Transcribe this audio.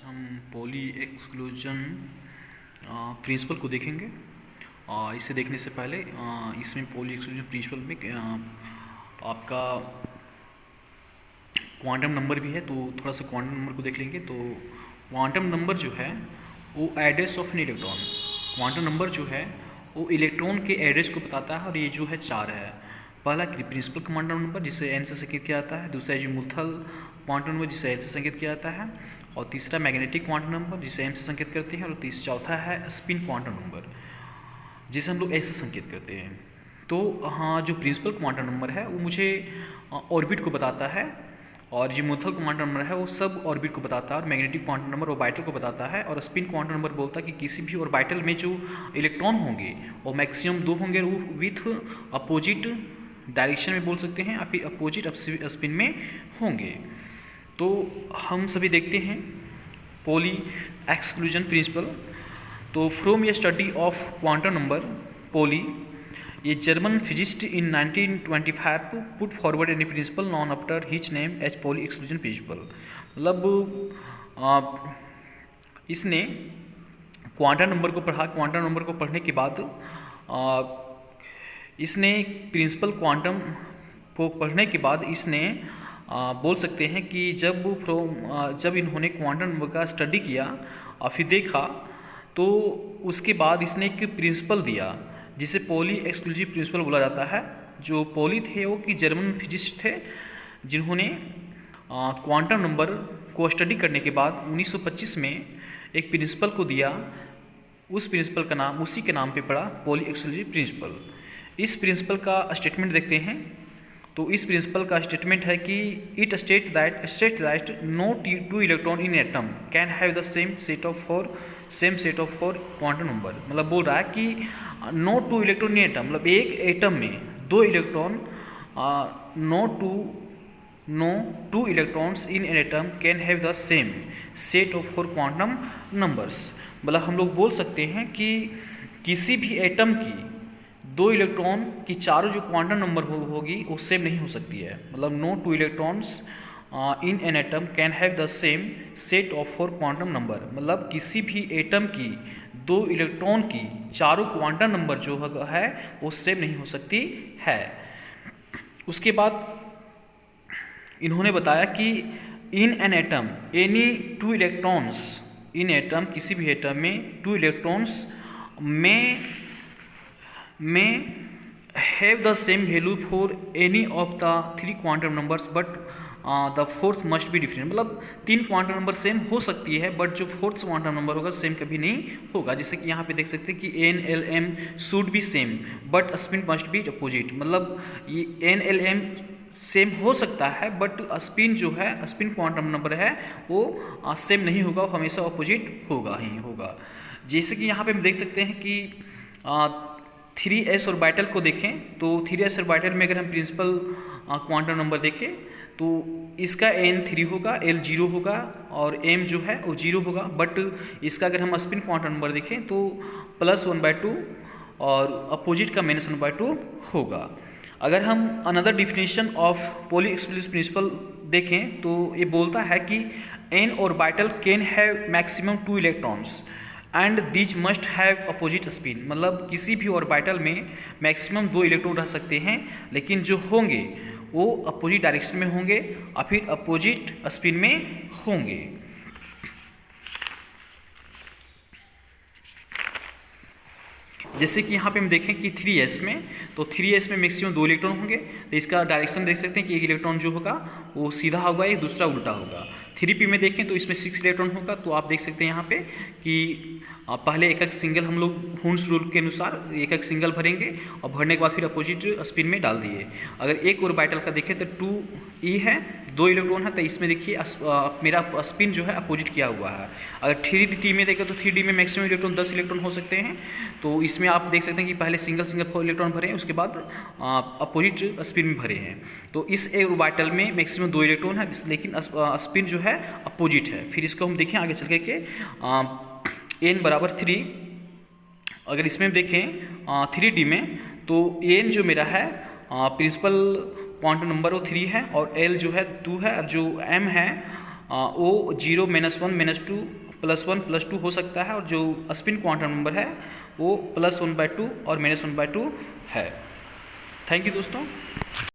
हम poly exclusion principal को देखेंगे। इसे देखने से पहले इसमें पॉली एक्सक्लूजन प्रिंसिपल में आपका क्वांटम नंबर भी है, तो थोड़ा सा क्वांटम नंबर को देख लेंगे। तो क्वांटम नंबर जो है वो address of an electron, quantum number जो है वो इलेक्ट्रॉन के एड्रेस को बताता है, और ये जो है 4 है। पहला प्रिंसिपल क्वांटम नंबर जिसे एन से संकेत किया जाता है, दूसरा अजीमुथल क्वांटम नंबर जिसे एल से संकेत किया जाता है, और तीसरा मैग्नेटिक क्वांटम नंबर जिसे एम से संकेत करते हैं, और चौथा है स्पिन क्वांटम नंबर जिसे हम लोग एस से संकेत करते हैं। तो हाँ, जो प्रिंसिपल क्वांटम नंबर है वो मुझे ऑर्बिट को बताता है, और जो मुथल क्वांटम नंबर है वो सब ऑर्बिट को बताता है, और मैग्नेटिक क्वांटम नंबर ऑर्बिटल को बताता है, और स्पिन क्वांटम नंबर बोलता है कि किसी भी ऑर्बिटल में जो इलेक्ट्रॉन होंगे वो मैक्सिमम 2 होंगे, वो विथ अपोजिट डायरेक्शन में बोल सकते हैं, आप अपोजिट स्पिन में होंगे। तो हम सभी देखते हैं पॉली एक्सक्लूजन प्रिंसिपल। तो from a study of quantum number Pauli, ये German physicist in 1925 put forward any principle known after which name as Pauli exclusion principle. मतलब इसने क्वांटम नंबर को पढ़ा, क्वांटम नंबर को पढ़ने के बाद इसने प्रिंसिपल क्वांटम को पढ़ने के बाद इसने बोल सकते हैं कि जब इन्होंने क्वांटम नंबर का स्टडी किया और फिर देखा, तो उसके बाद इसने एक प्रिंसिपल दिया जिसे पॉली एक्सक्लूसिव प्रिंसिपल बोला जाता है। जो पॉली थे वो कि जर्मन फिजिस्ट थे, जिन्होंने क्वांटम नंबर को स्टडी करने के बाद 1925 में एक प्रिंसिपल को दिया। उस प्रिंसिपल का नाम उसी के नाम पे पड़ा, पॉली एक्सक्लूसिव प्रिंसिपल। इस प्रिंसिपल का स्टेटमेंट देखते हैं। तो इस प्रिंसिपल का स्टेटमेंट है कि it state that no two electron in atom can have the same set of four quantum number. मतलब बोल रहा है कि no two electron in atom, मतलब एक एटम में 2 electron, no two electrons in an atom can have the same set of 4 quantum numbers. मतलब हम लोग बोल सकते हैं कि किसी भी एटम की 2 इलेक्ट्रॉन की चारों जो क्वांटम नंबर होगी वो सेम नहीं हो सकती है। मतलब no two electrons in an atom can have the same set of 4 quantum number. मतलब किसी भी एटम की 2 इलेक्ट्रॉन की चारों क्वांटम नंबर जो है वो सेम नहीं हो सकती है। उसके बाद इन्होंने बताया कि इन an atom any 2 electrons, in atom किसी भी एटम में 2 इलेक्ट्रॉन्स में have the same value for any of the 3 quantum numbers, but the fourth must be different. मतलब 3 क्वांटम नंबर सेम हो सकती है, बट जो 4th क्वांटम नंबर होगा सेम कभी नहीं होगा। जैसे कि यहाँ पे देख सकते हैं कि NLM should be same but spin must be opposite. मतलब ये NLM सेम हो सकता है, बट स्पिन जो है, स्पिन क्वांटम नंबर है वो सेम नहीं होगा, वो हमेशा अपोजिट होगा ही होगा। जैसे कि यहाँ पे हम देख सकते हैं कि 3s ऑर्बिटल को देखें, तो 3s ऑर्बिटल में अगर हम प्रिंसिपल क्वांटम नंबर देखें तो इसका n 3 होगा, l 0 होगा, और m जो है वो 0 होगा। बट इसका अगर हम स्पिन क्वांटम नंबर देखें तो +1/2 और अपोजिट का -1/2 होगा। अगर हम another definition of Pauli exclusive principle देखें तो ये बोलता है कि n orbital can have maximum 2 electrons and these must have opposite spin. मतलब किसी भी ऑर्बिटल में मैक्सिमम 2 इलेक्ट्रॉन रह सकते हैं, लेकिन जो होंगे वो अपोजिट डायरेक्शन में होंगे और फिर अपोजिट स्पिन में होंगे। जैसे कि यहाँ पे हम देखें कि 3s में, तो 3s में मैक्सिमम 2 इलेक्ट्रॉन होंगे, तो इसका डायरेक्शन देख सकते हैं कि एक इलेक्ट्रॉन जो होगा वो सीधा होगा, एक दूसरा उल्टा होगा। 3p में देखें तो इसमें 6 इलेक्ट्रॉन होगा, तो आप देख सकते हैं यहाँ पे कि पहले एक सिंगल हम लोग हुन्स रूल के अनुसार एक सिंगल भरेंगे, और भरने के बाद फिर अपोजिट स्पिन में डाल दिए। अगर एक ऑर्बिटल का देखें तो 2e है, 2 इलेक्ट्रॉन है, तो इसमें देखिए मेरा स्पिन जो है अपोजिट किया हुआ है। अगर 3d में देखें तो 3d में मैक्सिमम इलेक्ट्रॉन 10 इलेक्ट्रॉन हो सकते हैं, तो इसमें आप देख सकते हैं कि पहले सिंगल 4 इलेक्ट्रॉन भरे हैं, उसके बाद अपोजिट स्पिन में भरे हैं। तो इस ऑर्बिटल में मैक्सिमम 2 इलेक्ट्रॉन है, लेकिन स्पिन जो है अपोजिट है। फिर इसको हम देखें आगे चल के n बराबर 3। अगर इसमें देखें 3d में, तो n जो मेरा है प्रिंसिपल क्वांटम नंबर वो 3 है, और l जो है 2 है, और जो m है वो 0 -1 -2 +1 +2 हो सकता है, और जो स्पिन क्वांटम नंबर है वो +1/2 और -1/2 है। थैंक यू दोस्तों।